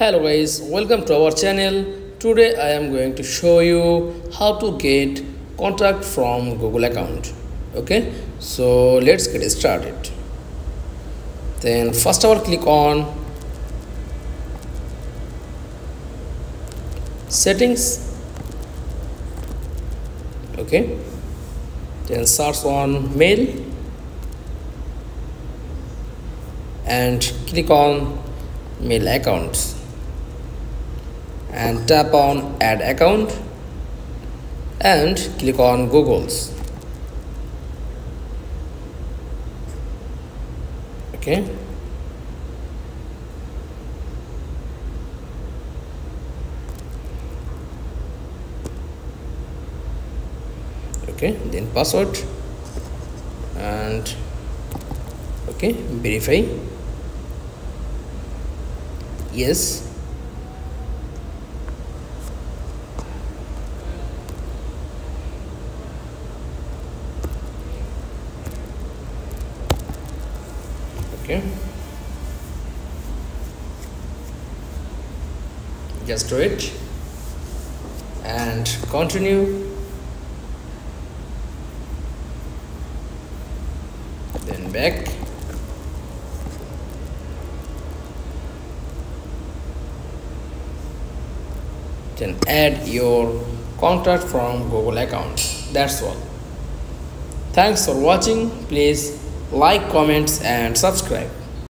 Hello guys, welcome to our channel. Today I am going to show you how to get contact from Google account. Okay, so let's get started. Then first of all click on settings. Okay, then search on mail and click on mail accounts and tap on add account and click on Google's. Okay, then password and verify. Yes, just do it and continue, then back, then add your contact from Google account. That's all. Thanks for watching. Please like, comments and subscribe.